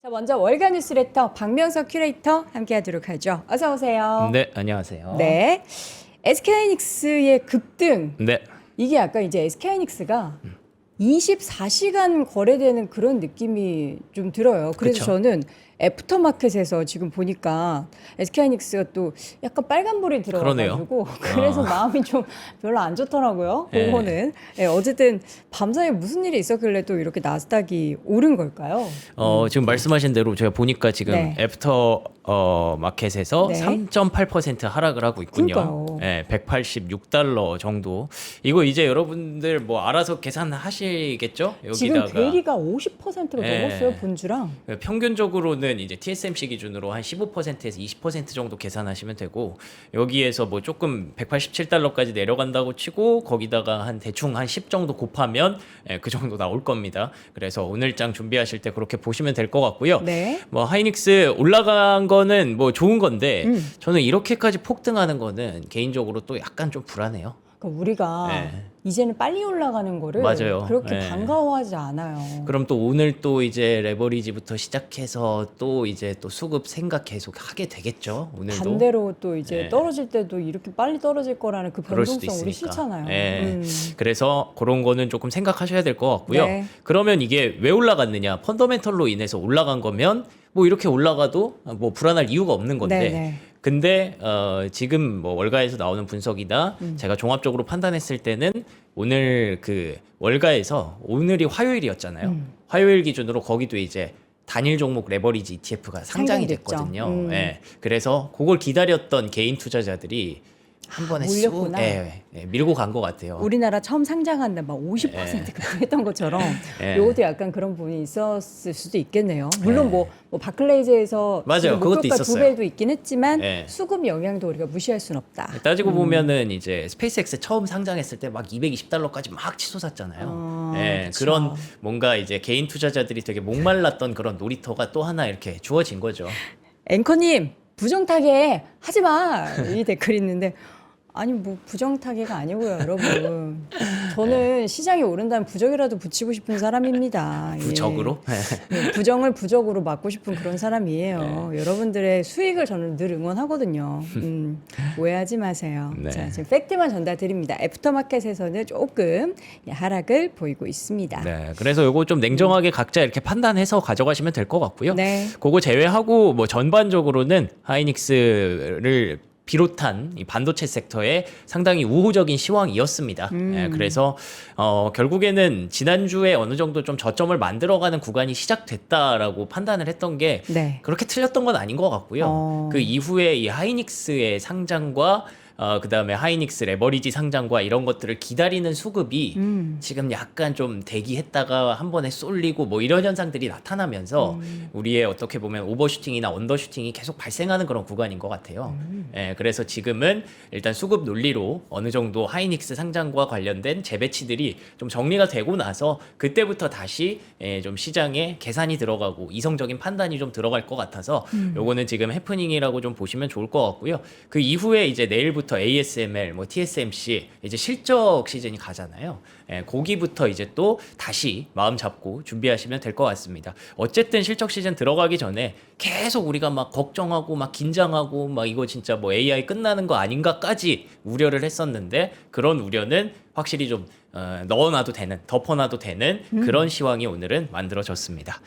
자, 먼저 월간 뉴스레터 박명석 큐레이터 함께하도록 하죠. 어서 오세요. 네, 안녕하세요. 네, SK하이닉스의 급등. 네. 이게 아까 이제 SK하이닉스가 24시간 거래되는 그런 느낌이 좀 들어요. 그래서 그쵸. 저는 애프터마켓에서 지금 보니까 SK하이닉스가 또 약간 빨간불이 들어가가지고 그래서 마음이 좀 별로 안 좋더라고요. 네. 그거는 어쨌든 밤사이에 무슨 일이 있었길래 또 이렇게 나스닥이 오른 걸까요? 지금 말씀하신 대로 제가 보니까 지금 네. 애프터 마켓에서 네. 3.8% 하락을 하고 있군요. 그러니까요. 네, 186달러 정도. 이거 이제 여러분들 뭐 알아서 계산하시겠죠? 지금 여기다가 대리가 50%가 네. 넘었어요, 본주랑. 평균적으로는 이제 TSMC 기준으로 한 15%에서 20% 정도 계산하시면 되고, 여기에서 뭐 조금 187달러까지 내려간다고 치고 거기다가 한 대충 한 10 정도 곱하면 그 정도 나올 겁니다. 그래서 오늘장 준비하실 때 그렇게 보시면 될 것 같고요. 네. 뭐 하이닉스 올라간 거는 뭐 좋은 건데 저는 이렇게까지 폭등하는 거는 개인적으로 또 약간 좀 불안해요. 그러니까 우리가 네. 이제는 빨리 올라가는 거를 맞아요. 그렇게 네. 반가워하지 않아요. 그럼 또 오늘 또 이제 레버리지부터 시작해서 또 이제 또 수급 생각 계속 하게 되겠죠. 오늘도. 반대로 또 이제 네. 떨어질 때도 이렇게 빨리 떨어질 거라는 그 그럴 수도 변동성 우리 있으니까. 싫잖아요. 네. 그래서 그런 거는 조금 생각하셔야 될 것 같고요. 네. 그러면 이게 왜 올라갔느냐? 펀더멘털로 인해서 올라간 거면 뭐 이렇게 올라가도 뭐 불안할 이유가 없는 건데. 네네. 근데 지금 뭐 월가에서 나오는 분석이나 제가 종합적으로 판단했을 때는 오늘 그 월가에서 오늘이 화요일이었잖아요. 화요일 기준으로 거기도 이제 단일 종목 레버리지 ETF가 상장이 상장됐죠. 됐거든요. 예. 그래서 그걸 기다렸던 개인 투자자들이 한 번에 쑥 몰렸구나. 밀고 간 것 같아요. 우리나라 처음 상장한다 막 50% 급등했던 것처럼 예. 요것도 약간 그런 부분이 있었을 수도 있겠네요. 물론 뭐 바클레이즈에서 맞아요. 지금 그것도 목표가 있었어요. 2배도 있긴 했지만 예. 수급 영향도 우리가 무시할 수는 없다. 따지고 보면은 이제 스페이스X 처음 상장했을 때 막 220달러까지 막 치솟았잖아요. 예, 그쵸. 그런 뭔가 이제 개인 투자자들이 되게 목말랐던 그런 놀이터가 또 하나 이렇게 주어진 거죠. 앵커님 부정타계 하지 마. 이 댓글이 있는데 아니 뭐 부정타계가 아니고요, 여러분. 저는 시장이 오른다면 부적이라도 붙이고 싶은 사람입니다. 예. 부적으로? 네, 부정을 부적으로 막고 싶은 그런 사람이에요. 여러분들의 수익을 저는 늘 응원하거든요. 오해하지 마세요. 네. 자, 지금 팩트만 전달드립니다. 애프터마켓에서는 조금 하락을 보이고 있습니다. 네, 그래서 요거 좀 냉정하게 각자 이렇게 판단해서 가져가시면 될 것 같고요. 네. 그거 제외하고 뭐 전반적으로는 하이닉스를 비롯한 이 반도체 섹터에 상당히 우호적인 시황이었습니다. 예, 그래서 결국에는 지난주에 어느 정도 좀 저점을 만들어가는 구간이 시작됐다라고 판단을 했던 게 네. 그렇게 틀렸던 건 아닌 것 같고요. 그 이후에 이 하이닉스의 상장과 그다음에 하이닉스 레버리지 상장과 이런 것들을 기다리는 수급이 지금 약간 좀 대기했다가 한 번에 쏠리고 뭐 이런 현상들이 나타나면서 우리의 어떻게 보면 오버슈팅이나 언더슈팅이 계속 발생하는 그런 구간인 것 같아요. 예, 그래서 지금은 일단 수급 논리로 어느 정도 하이닉스 상장과 관련된 재배치들이 좀 정리가 되고 나서 그때부터 다시 좀 시장에 계산이 들어가고 이성적인 판단이 좀 들어갈 것 같아서 요거는 지금 해프닝이라고 좀 보시면 좋을 것 같고요. 그 이후에 이제 내일부터 ASML, 뭐 TSMC 이제 실적 시즌이 가잖아요. 거기부터 이제 또 다시 마음 잡고 준비하시면 될 것 같습니다. 어쨌든 실적 시즌 들어가기 전에 계속 우리가 막 걱정하고 막 긴장하고 막 이거 진짜 뭐 AI 끝나는 거 아닌가까지 우려를 했었는데 그런 우려는 확실히 좀 넣어놔도 되는, 덮어놔도 되는 그런 시황이 오늘은 만들어졌습니다.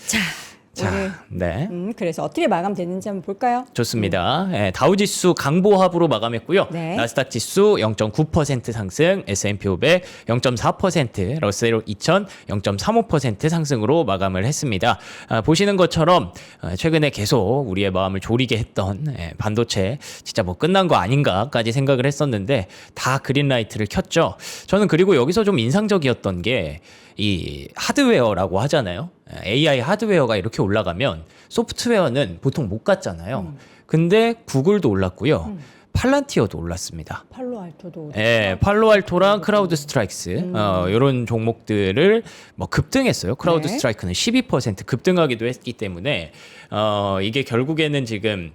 오늘 네. 그래서 어떻게 마감됐는지 한번 볼까요? 좋습니다. 다우지수 강보합으로 마감했고요. 네. 나스닥 지수 0.9% 상승, S&P 500 0.4%, 러셀 2000 0.35% 상승으로 마감을 했습니다. 보시는 것처럼 최근에 계속 우리의 마음을 졸이게 했던 반도체 진짜 뭐 끝난 거 아닌가까지 생각을 했었는데 다 그린라이트를 켰죠. 저는 그리고 여기서 좀 인상적이었던 게 이 하드웨어라고 하잖아요. AI 하드웨어가 이렇게 올라가면 소프트웨어는 보통 못 갔잖아요. 근데 구글도 올랐고요. 팔란티어도 올랐습니다. 팔로알토도. 예, 팔로알토랑 크라우드 스트라이크스 이런 종목들을 뭐 급등했어요. 크라우드 네. 스트라이크는 12% 급등하기도 했기 때문에 이게 결국에는 지금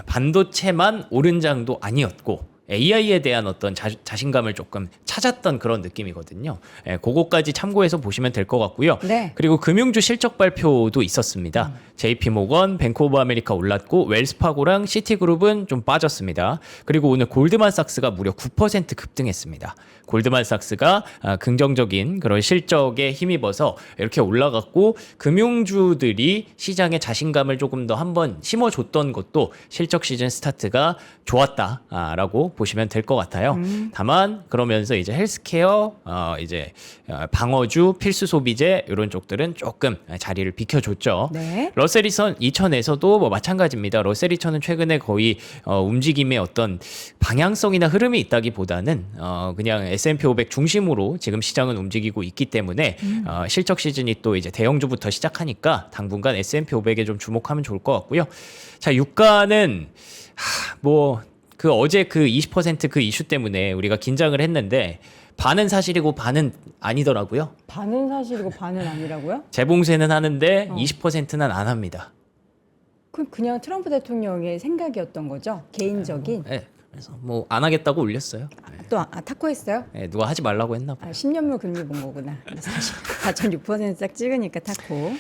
반도체만 오른 장도 아니었고 AI에 대한 어떤 자신감을 조금 찾았던 그런 느낌이거든요. 예, 그거까지 참고해서 보시면 될 것 같고요. 네. 그리고 금융주 실적 발표도 있었습니다. JP 모건, 뱅크 오브 아메리카 올랐고 웰스파고랑 시티그룹은 좀 빠졌습니다. 그리고 오늘 골드만삭스가 무려 9% 급등했습니다. 골드만삭스가 긍정적인 그런 실적에 힘입어서 이렇게 올라갔고 금융주들이 시장에 자신감을 조금 더 한번 심어줬던 것도 실적 시즌 스타트가 좋았다라고 보시면 될 것 같아요. 다만 그러면서 이제 헬스케어, 방어주, 필수 소비재 이런 쪽들은 조금 자리를 비켜줬죠. 네. 러셀 2000에서도 뭐 마찬가지입니다. 러셀 2000은 최근에 거의 움직임의 어떤 방향성이나 흐름이 있다기보다는 그냥 S&P 500 중심으로 지금 시장은 움직이고 있기 때문에 실적 시즌이 또 이제 대형주부터 시작하니까 당분간 S&P 500에 좀 주목하면 좋을 것 같고요. 자, 유가는 그 어제 그 20% 그 이슈 때문에 우리가 긴장을 했는데 반은 사실이고 반은 아니더라고요. 반은 사실이고 반은 아니라고요? 재봉쇄는 하는데 20%는 안 합니다. 그냥 트럼프 대통령의 생각이었던 거죠? 개인적인? 네, 그래서 뭐 안 하겠다고 올렸어요. 또 타코했어요? 네, 누가 하지 말라고 했나 봐요. 10년물 금리 본 거구나. 4.6%딱 찍으니까 타코.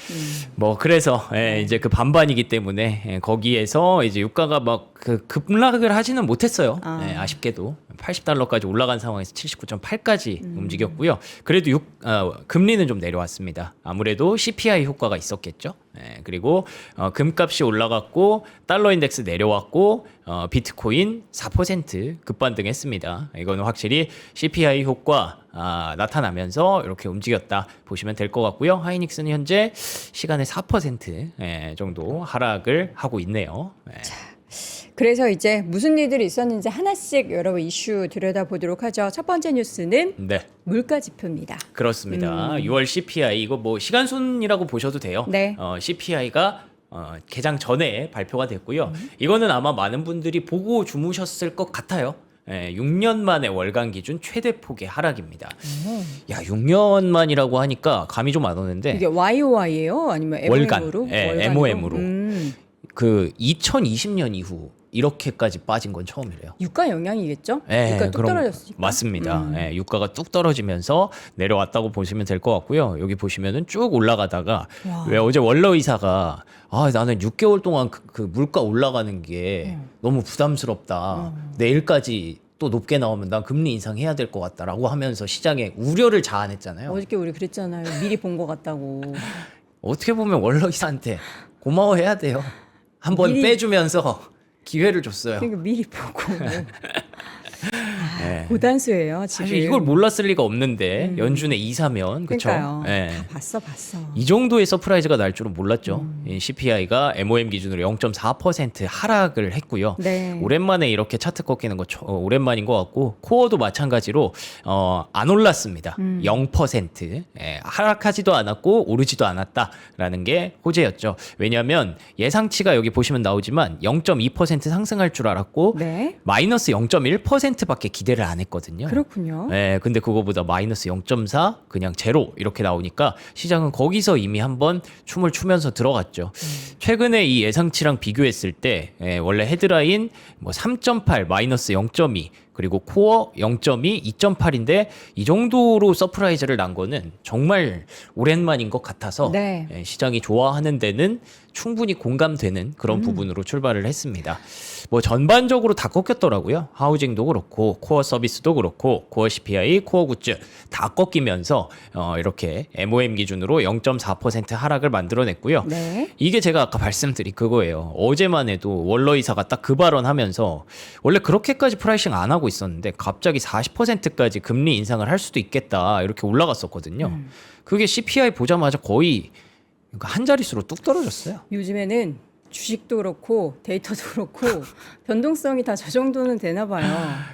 뭐 그래서 이제 그 반반이기 때문에 거기에서 이제 유가가 막 그 급락을 하지는 못했어요. 아쉽게도 80달러까지 올라간 상황에서 79.8까지 움직였고요. 그래도 금리는 좀 내려왔습니다. 아무래도 CPI 효과가 있었겠죠. 그리고 금값이 올라갔고 달러 인덱스 내려왔고 비트코인 4% 급반등했습니다. 이거는 확실히 CPI 효과 나타나면서 이렇게 움직였다 보시면 될 것 같고요. 하이닉스는 현재 시간에 4% 정도 하락을 하고 있네요. 그래서 이제 무슨 일들이 있었는지 하나씩 여러 이슈 들여다보도록 하죠. 첫 번째 뉴스는 네. 물가 지표입니다. 그렇습니다. 6월 CPI 이거 뭐 시간순이라고 보셔도 돼요. 네. CPI가 개장 전에 발표가 됐고요. 이거는 아마 많은 분들이 보고 주무셨을 것 같아요. 6년 만에 월간 기준 최대 폭의 하락입니다. 야, 6년 만이라고 하니까 감이 좀 안 오는데 이게 YOY예요? 아니면 MOM으로? 월간, MOM으로. 그 2020년 이후 이렇게까지 빠진 건 처음이래요. 유가 영향이겠죠? 네, 유가 뚝 떨어졌으니까. 맞습니다. 유가가 뚝 떨어지면서 내려왔다고 보시면 될 것 같고요. 여기 보시면은 쭉 올라가다가 왜 어제 원러 이사가 나는 6개월 동안 그 물가 올라가는 게 너무 부담스럽다. 내일까지 또 높게 나오면 난 금리 인상해야 될 것 같다라고 하면서 시장에 우려를 자아냈잖아요. 어저께 우리 그랬잖아요. 미리 본 것 같다고. 어떻게 보면 원러 이사한테 고마워해야 돼요. 한번 빼주면서 기회를 줬어요. 그러니까 미리 보고. 고단수예요. 지금. 사실 이걸 몰랐을 리가 없는데 연준에 이사면 그렇죠. 그러니까요. 다 봤어. 이 정도의 서프라이즈가 날 줄은 몰랐죠. 이 CPI가 MOM 기준으로 0.4% 하락을 했고요. 네. 오랜만에 이렇게 차트 꺾이는 거 오랜만인 것 같고 코어도 마찬가지로 안 올랐습니다. 0% 하락하지도 않았고 오르지도 않았다라는 게 호재였죠. 왜냐하면 예상치가 여기 보시면 나오지만 0.2% 상승할 줄 알았고 네. 마이너스 0.1%밖에 기대를 안 했거든요. 그렇군요. 근데 그거보다 마이너스 0.4 그냥 제로 이렇게 나오니까 시장은 거기서 이미 한번 춤을 추면서 들어갔죠. 최근에 이 예상치랑 비교했을 때 원래 헤드라인 뭐 3.8 마이너스 0.2 그리고 코어 0.2, 2.8인데 이 정도로 서프라이즈를 난 거는 정말 오랜만인 것 같아서 네. 시장이 좋아하는 데는 충분히 공감되는 그런 부분으로 출발을 했습니다. 뭐 전반적으로 다 꺾였더라고요. 하우징도 그렇고 코어 서비스도 그렇고 코어 CPI, 코어 굿즈 다 꺾이면서 이렇게 MOM 기준으로 0.4% 하락을 만들어냈고요. 네. 이게 제가 아까 말씀드린 그거예요. 어제만 해도 월러 이사가 딱 그 발언하면서 원래 그렇게까지 프라이싱 안 하고 있었는데 갑자기 40%까지 금리 인상을 할 수도 있겠다 이렇게 올라갔었거든요. 그게 CPI 보자마자 거의 한 자릿수로 뚝 떨어졌어요. 요즘에는 주식도 그렇고 데이터도 그렇고 변동성이 다 저 정도는 되나 봐요.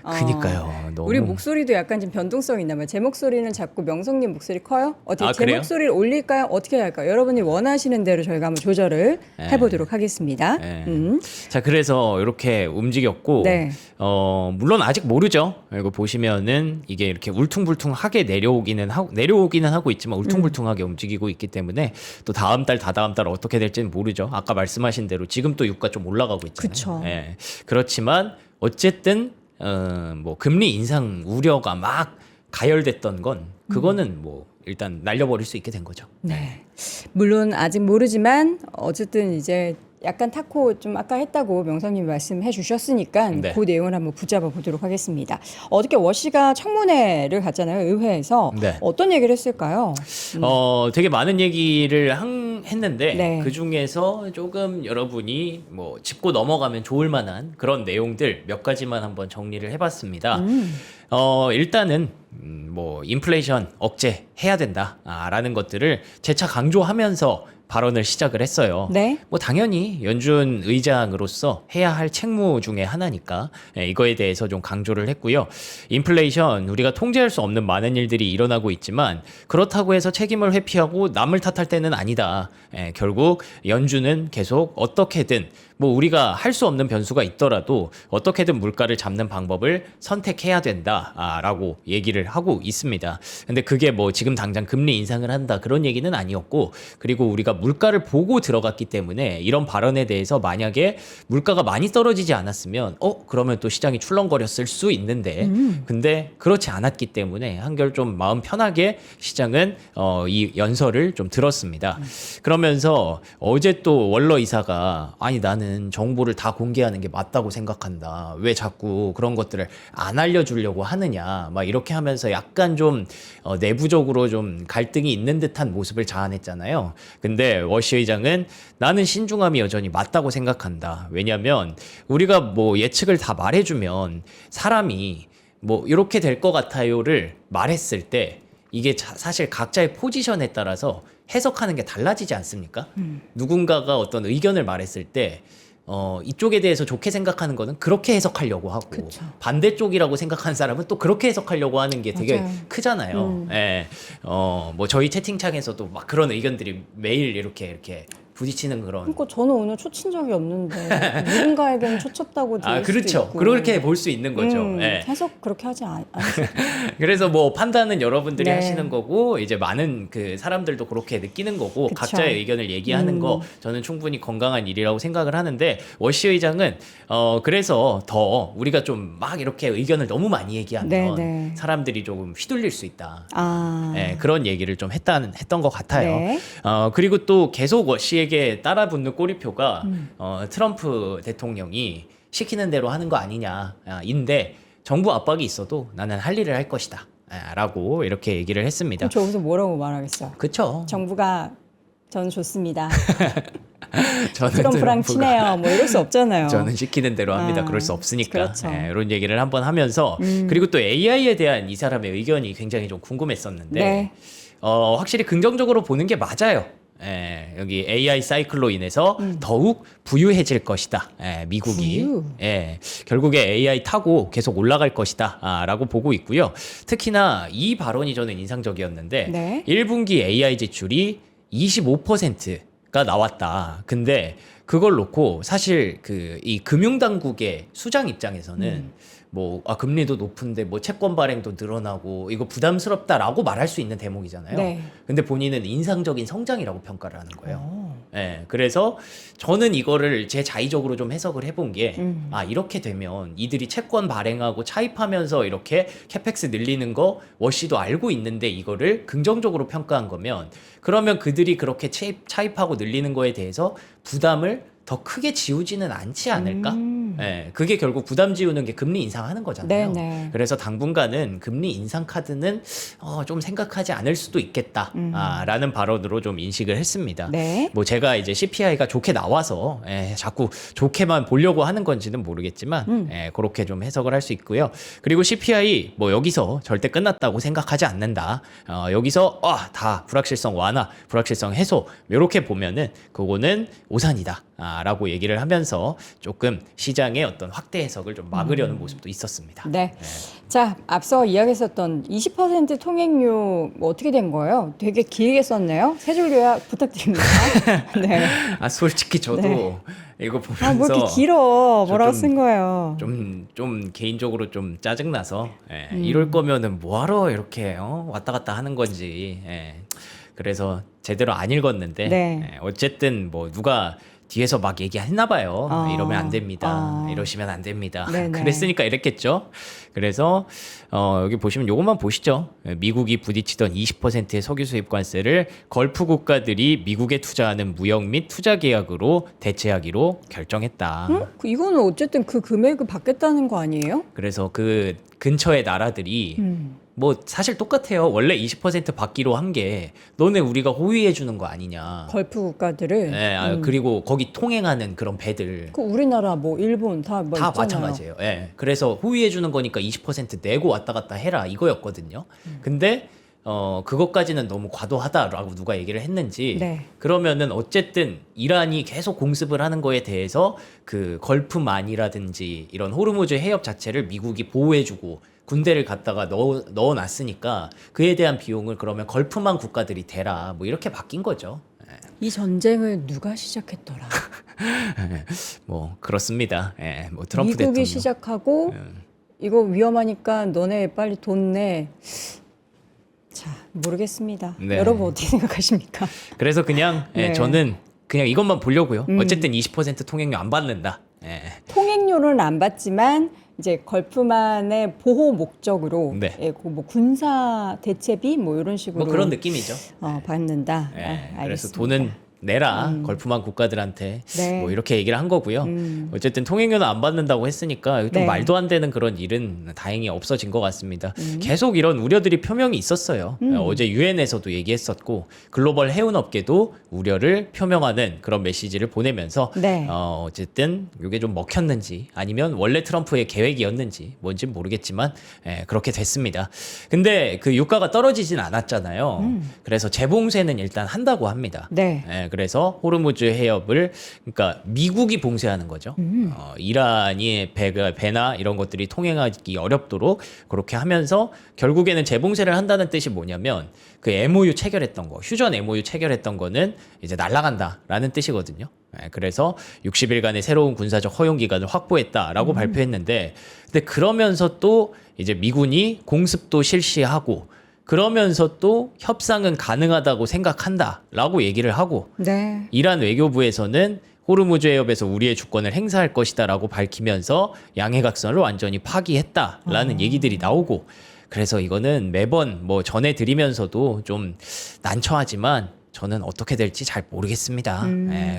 그니까요. 너무... 우리 목소리도 약간 좀 변동성이 있나 봐요. 제 목소리는 자꾸 명성님 목소리 커요? 어떻게 제 그래요? 목소리를 올릴까요? 어떻게 해야 할까요? 여러분이 원하시는 대로 저희가 한번 조절을 해보도록 하겠습니다. 자, 그래서 이렇게 움직였고 네. 물론 아직 모르죠. 이거 보시면은 이게 이렇게 울퉁불퉁하게 내려오기는 하고 있지만 울퉁불퉁하게 움직이고 있기 때문에 또 다음 달, 다다음 달 어떻게 될지는 모르죠. 아까 말씀하신 대로 지금 또 유가 좀 올라가고 있잖아요. 그쵸. 그렇지만 어쨌든 뭐 금리 인상 우려가 막 가열됐던 건 그거는 뭐 일단 날려버릴 수 있게 된 거죠. 네. 물론 아직 모르지만 어쨌든 이제 약간 타코 좀 아까 했다고 명성님 말씀해 주셨으니까 네. 그 내용을 한번 붙잡아 보도록 하겠습니다. 어저께 워시가 청문회를 갔잖아요. 의회에서. 네. 어떤 얘기를 했을까요? 되게 많은 얘기를 했는데 네. 그 중에서 조금 여러분이 뭐 짚고 넘어가면 좋을 만한 그런 내용들 몇 가지만 한번 정리를 해봤습니다. 일단은 뭐 인플레이션 억제해야 된다라는 것들을 재차 강조하면서 발언을 시작을 했어요. 네. 뭐 당연히 연준 의장으로서 해야 할 책무 중에 하나니까 이거에 대해서 좀 강조를 했고요. 인플레이션 우리가 통제할 수 없는 많은 일들이 일어나고 있지만 그렇다고 해서 책임을 회피하고 남을 탓할 때는 아니다. 결국 연준은 계속 어떻게든 뭐 우리가 할 수 없는 변수가 있더라도 어떻게든 물가를 잡는 방법을 선택해야 된다라고 얘기를 하고 있습니다. 근데 그게 뭐 지금 당장 금리 인상을 한다 그런 얘기는 아니었고, 그리고 우리가 물가를 보고 들어갔기 때문에 이런 발언에 대해서 만약에 물가가 많이 떨어지지 않았으면 그러면 또 시장이 출렁거렸을 수 있는데 근데 그렇지 않았기 때문에 한결 좀 마음 편하게 시장은 이 연설을 좀 들었습니다. 그러면서 어제 또 월러 이사가 아니 나는 정보를 다 공개하는 게 맞다고 생각한다. 왜 자꾸 그런 것들을 안 알려주려고 하느냐. 막 이렇게 하면서 약간 좀 내부적으로 좀 갈등이 있는 듯한 모습을 자아냈잖아요. 근데 워시 의장은 나는 신중함이 여전히 맞다고 생각한다. 왜냐하면 우리가 뭐 예측을 다 말해주면 사람이 뭐 이렇게 될 것 같아요를 말했을 때 이게 사실 각자의 포지션에 따라서 해석하는 게 달라지지 않습니까? 누군가가 어떤 의견을 말했을 때 이쪽에 대해서 좋게 생각하는 거는 그렇게 해석하려고 하고 그쵸. 반대쪽이라고 생각하는 사람은 또 그렇게 해석하려고 하는 게 되게 맞아요. 크잖아요. 예. 뭐 저희 채팅창에서도 막 그런 의견들이 매일 이렇게 부딪히는 그런. 그러니까 저는 오늘 초친 적이 없는데 누군가에게는 초쳤다고 들을 수도 그렇죠. 있고. 그렇게 볼 수 있는 거죠. 예. 해석 그렇게 하지 않죠. 그래서 뭐 판단은 여러분들이 네. 하시는 거고 이제 많은 그 사람들도 그렇게 느끼는 거고 그쵸. 각자의 의견을 얘기하는 거 저는 충분히 건강한 일이라고 생각을 하는데 워시 의장은 그래서 더 우리가 좀 막 이렇게 의견을 너무 많이 얘기하면 네. 사람들이 조금 휘둘릴 수 있다. 아. 그런 얘기를 좀 했던 것 같아요. 네. 그리고 또 계속 워시에게 따라붙는 꼬리표가 트럼프 대통령이 시키는 대로 하는 거 아니냐인데 정부 압박이 있어도 나는 할 일을 할 것이다. 라고 이렇게 얘기를 했습니다. 그럼 저기서 뭐라고 말하겠어요? 그쵸. 정부가 저는 좋습니다. 저는 트럼프랑 트럼프가 친해요. 뭐 이럴 수 없잖아요. 저는 시키는 대로 합니다. 그럴 수 없으니까. 그렇죠. 이런 얘기를 한번 하면서 그리고 또 AI에 대한 이 사람의 의견이 굉장히 좀 궁금했었는데 네. 확실히 긍정적으로 보는 게 맞아요. 여기 AI 사이클로 인해서 더욱 부유해질 것이다. 미국이. 부유? 결국에 AI 타고 계속 올라갈 것이다. 라고 보고 있고요. 특히나 이 발언이 저는 인상적이었는데 네. 1분기 AI 지출이 25%가 나왔다. 근데 그걸 놓고 사실 이 금융당국의 수장 입장에서는 금리도 높은데 뭐 채권 발행도 늘어나고 이거 부담스럽다라고 말할 수 있는 대목이잖아요. 네. 근데 본인은 인상적인 성장이라고 평가를 하는 거예요. 그래서 저는 이거를 제 자의적으로 좀 해석을 해본 게 이렇게 되면 이들이 채권 발행하고 차입하면서 이렇게 캐펙스 늘리는 거 워시도 알고 있는데 이거를 긍정적으로 평가한 거면 그러면 그들이 그렇게 차입하고 늘리는 거에 대해서 부담을 더 크게 지우지는 않지 않을까? 그게 결국 부담 지우는 게 금리 인상하는 거잖아요. 네네. 그래서 당분간은 금리 인상 카드는 좀 생각하지 않을 수도 있겠다. 라는 발언으로 좀 인식을 했습니다. 네. 뭐 제가 이제 CPI가 좋게 나와서 자꾸 좋게만 보려고 하는 건지는 모르겠지만 그렇게 좀 해석을 할 수 있고요. 그리고 CPI 뭐 여기서 절대 끝났다고 생각하지 않는다. 여기서 다 불확실성 완화, 불확실성 해소 이렇게 보면은 그거는 오산이다. 라고 얘기를 하면서 조금 시장의 어떤 확대 해석을 좀 막으려는 모습도 있었습니다. 네. 자, 앞서 이야기했었던 20% 통행료 뭐 어떻게 된 거예요? 되게 길게 썼네요. 세 줄 요약 부탁드립니다. 네. 솔직히 저도 네. 이거 보면서 뭐 이렇게 길어? 뭐라고 좀- 쓴 거예요? 좀 개인적으로 좀 짜증나서 이럴 거면은 뭐하러 이렇게 왔다 갔다 하는 건지 그래서 제대로 안 읽었는데 네. 어쨌든 뭐 누가 뒤에서 막 얘기했나 봐요. 이러면 안 됩니다. 이러시면 안 됩니다. 그랬으니까 이랬겠죠. 그래서 여기 보시면 요것만 보시죠. 미국이 부딪히던 20%의 석유 수입 관세를 걸프 국가들이 미국에 투자하는 무역 및 투자 계약으로 대체하기로 결정했다. 이거는 어쨌든 그 금액을 받겠다는 거 아니에요? 그래서 그 근처의 나라들이 뭐 사실 똑같아요. 원래 20% 받기로 한 게 너네 우리가 호위해 주는 거 아니냐. 걸프 국가들을. 네, 그리고 거기 통행하는 그런 배들 그 우리나라 뭐 일본 다 뭐 다 있잖아요. 마찬가지예요. 예. 그래서 호위해 주는 거니까 20% 내고 왔다 갔다 해라 이거였거든요. 근데 그것까지는 너무 과도하다라고 누가 얘기를 했는지 네. 그러면은 어쨌든 이란이 계속 공습을 하는 거에 대해서 그 걸프만이라든지 이런 호르무즈 해협 자체를 미국이 보호해주고 군대를 갖다가 넣어놨으니까 그에 대한 비용을 그러면 걸프만 국가들이 대라 뭐 이렇게 바뀐 거죠. 이 전쟁을 누가 시작했더라? 뭐 그렇습니다. 예, 뭐 트럼프 미국이 대통령. 시작하고 이거 위험하니까 너네 빨리 돈 내. 자, 모르겠습니다. 네. 여러분 어떻게 생각하십니까? 그래서 그냥 네. 저는 그냥 이것만 보려고요. 어쨌든 20% 통행료 안 받는다. 예. 통행료는 안 받지만 이제 걸프만의 보호 목적으로 네. 예, 그뭐 군사 대체비 뭐 이런 식으로 뭐 그런 느낌이죠. 받는다. 예, 알겠습니다. 그래서 돈은 내라 걸프만 국가들한테 네. 뭐 이렇게 얘기를 한 거고요. 어쨌든 통행료는 안 받는다고 했으니까 좀 네. 말도 안 되는 그런 일은 다행히 없어진 것 같습니다. 계속 이런 우려들이 표명이 있었어요. 어제 유엔에서도 얘기했었고 글로벌 해운업계도 우려를 표명하는 그런 메시지를 보내면서 네. 어쨌든 이게 좀 먹혔는지 아니면 원래 트럼프의 계획이었는지 뭔지 모르겠지만 그렇게 됐습니다. 근데 그 유가가 떨어지진 않았잖아요. 그래서 재봉쇄는 일단 한다고 합니다. 네. 그래서 호르무즈 해협을 그러니까 미국이 봉쇄하는 거죠. 이란이 배나 이런 것들이 통행하기 어렵도록 그렇게 하면서 결국에는 재봉쇄를 한다는 뜻이 뭐냐면 그 MOU 체결했던 거, 휴전 MOU 체결했던 거는 이제 날아간다라는 뜻이거든요. 그래서 60일간의 새로운 군사적 허용 기간을 확보했다라고 발표했는데, 근데 그러면서 또 이제 미군이 공습도 실시하고 그러면서 또 협상은 가능하다고 생각한다라고 얘기를 하고 네. 이란 외교부에서는 호르무즈 해협에서 우리의 주권을 행사할 것이다라고 밝히면서 양해각선을 완전히 파기했다라는 얘기들이 나오고 그래서 이거는 매번 뭐 전해드리면서도 좀 난처하지만 저는 어떻게 될지 잘 모르겠습니다.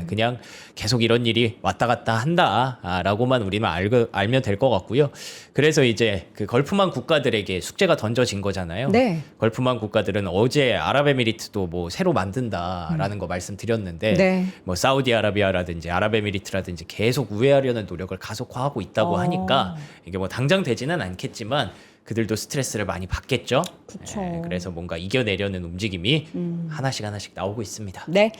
그냥 계속 이런 일이 왔다 갔다 한다라고만 우리는 알면 될 것 같고요. 그래서 이제 그 걸프만 국가들에게 숙제가 던져진 거잖아요. 네. 걸프만 국가들은 어제 아랍에미리트도 뭐 새로 만든다라는 거 말씀드렸는데 네. 뭐 사우디아라비아라든지 아랍에미리트라든지 계속 우회하려는 노력을 가속화하고 있다고 하니까 이게 뭐 당장 되지는 않겠지만 그들도 스트레스를 많이 받겠죠. 그쵸. 그래서 뭔가 이겨내려는 움직임이 하나씩 나오고 있습니다. 네.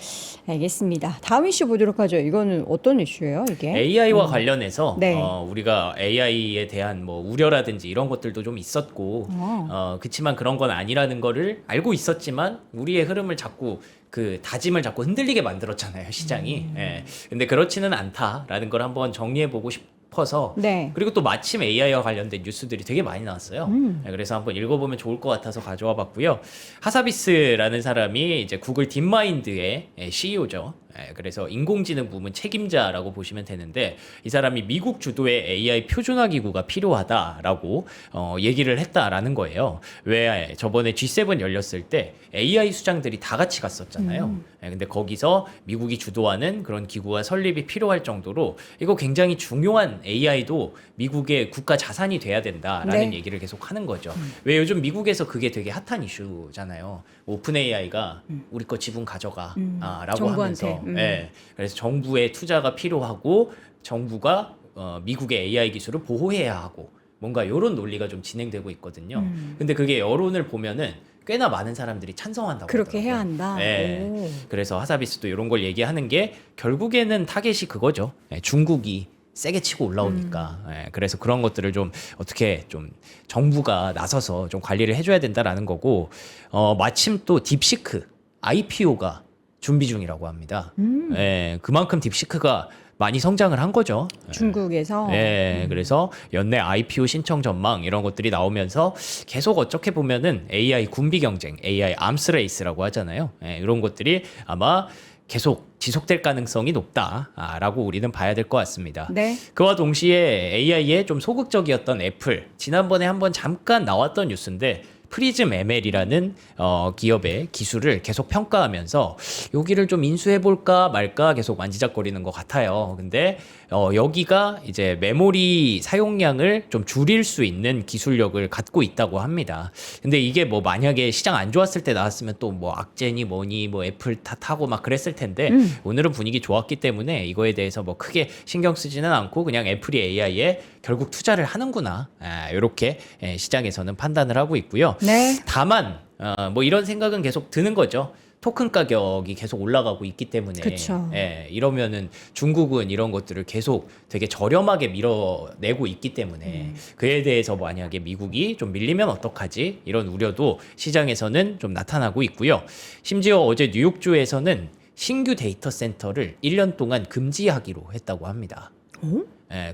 알겠습니다. 다음 이슈 보도록 하죠. 이거는 어떤 이슈예요, 이게? AI와 관련해서 네. 우리가 AI에 대한 뭐 우려라든지 이런 것들도 좀 있었고 그치만 그런 건 아니라는 거를 알고 있었지만 우리의 흐름을 자꾸 그 다짐을 자꾸 흔들리게 만들었잖아요, 시장이. 근데 그렇지는 않다라는 걸 한번 정리해 보고 싶어서 네. 그리고 또 마침 AI와 관련된 뉴스들이 되게 많이 나왔어요. 그래서 한번 읽어보면 좋을 것 같아서 가져와 봤고요. 하사비스라는 사람이 이제 구글 딥마인드의 CEO죠. 그래서 인공지능 부문 책임자라고 보시면 되는데 이 사람이 미국 주도의 AI 표준화 기구가 필요하다라고 얘기를 했다라는 거예요. 왜 저번에 G7 열렸을 때 AI 수장들이 다 같이 갔었잖아요. 근데 거기서 미국이 주도하는 그런 기구가 설립이 필요할 정도로 이거 굉장히 중요한 AI도 미국의 국가 자산이 돼야 된다라는 네. 얘기를 계속 하는 거죠. 왜 요즘 미국에서 그게 되게 핫한 이슈잖아요. 오픈 AI가 우리 거 지분 가져가 라고 정부한테. 하면서 그래서 정부의 투자가 필요하고 정부가 미국의 AI 기술을 보호해야 하고 뭔가 이런 논리가 좀 진행되고 있거든요. 근데 그게 여론을 보면은 꽤나 많은 사람들이 찬성한다고 그렇게 하더라고요. 해야 한다. 네. 오. 그래서 하사비스도 이런 걸 얘기하는 게 결국에는 타겟이 그거죠. 중국이 세게 치고 올라오니까. 그래서 그런 것들을 좀 어떻게 좀 정부가 나서서 좀 관리를 해줘야 된다라는 거고 마침 또 딥시크 IPO가 준비 중이라고 합니다. 그만큼 딥시크가 많이 성장을 한 거죠. 중국에서. 그래서 연내 IPO 신청 전망 이런 것들이 나오면서 계속 어떻게 보면은 AI 군비 경쟁, AI 암스 레이스라고 하잖아요. 이런 것들이 아마 계속 지속될 가능성이 높다라고 우리는 봐야 될 것 같습니다. 네. 그와 동시에 AI에 좀 소극적이었던 애플, 지난번에 한번 잠깐 나왔던 뉴스인데 프리즘 ML이라는 기업의 기술을 계속 평가하면서 여기를 좀 인수해볼까 말까 계속 만지작거리는 것 같아요. 근데 여기가 이제 메모리 사용량을 좀 줄일 수 있는 기술력을 갖고 있다고 합니다. 근데 이게 뭐 만약에 시장 안 좋았을 때 나왔으면 또 뭐 악재니 뭐니 뭐 애플 탓하고 막 그랬을 텐데 오늘은 분위기 좋았기 때문에 이거에 대해서 뭐 크게 신경 쓰지는 않고 그냥 애플이 AI에 결국 투자를 하는구나. 이렇게 시장에서는 판단을 하고 있고요. 네. 다만 뭐 이런 생각은 계속 드는 거죠. 토큰 가격이 계속 올라가고 있기 때문에 그쵸. 이러면은 중국은 이런 것들을 계속 되게 저렴하게 밀어내고 있기 때문에 그에 대해서 만약에 미국이 좀 밀리면 어떡하지? 이런 우려도 시장에서는 좀 나타나고 있고요. 심지어 어제 뉴욕주에서는 신규 데이터 센터를 1년 동안 금지하기로 했다고 합니다.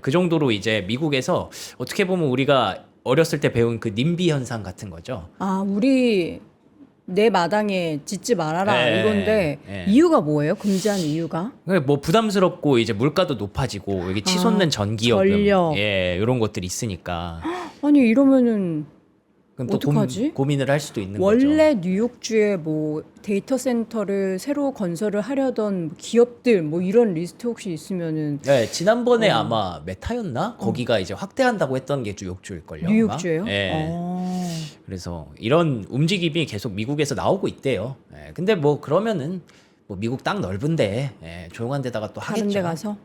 그 정도로 이제 미국에서 어떻게 보면 우리가 어렸을 때 배운 그 님비 현상 같은 거죠. 아, 우리 내 마당에 짓지 말아라 네, 이건데 네. 이유가 뭐예요? 금지한 이유가? 뭐 부담스럽고 이제 물가도 높아지고 여기 치솟는 전기요금, 전력. 이런 것들이 있으니까 아니 이러면은 그럼 또 어떡하지? 고민을 할 수도 있는 원래 거죠. 뉴욕주에 뭐 데이터 센터를 새로 건설을 하려던 기업들 뭐 이런 리스트 혹시 있으면은 네, 지난번에 아마 메타였나? 거기가 이제 확대한다고 했던 게 뉴욕주일걸요. 아마? 뉴욕주예요? 예. 그래서 이런 움직임이 계속 미국에서 나오고 있대요. 근데 뭐 그러면은 뭐 미국 땅 넓은데 조용한 데다가 또 다른 하겠죠. 데 가서?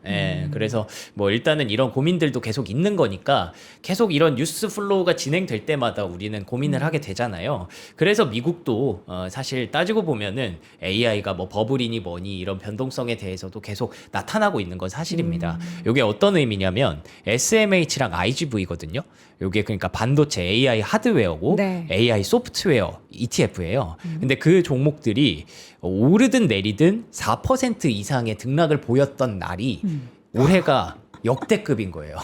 그래서 뭐 일단은 이런 고민들도 계속 있는 거니까 계속 이런 뉴스 플로우가 진행될 때마다 우리는 고민을 하게 되잖아요. 그래서 미국도 사실 따지고 보면은 AI가 뭐 버블이니 뭐니 이런 변동성에 대해서도 계속 나타나고 있는 건 사실입니다. 이게 어떤 의미냐면 SMH랑 IGV거든요. 요게 그러니까 반도체 AI 하드웨어고 네. AI 소프트웨어 ETF예요. 근데 그 종목들이 오르든 내리든 4% 이상의 등락을 보였던 날이 올해가 역대급인 거예요.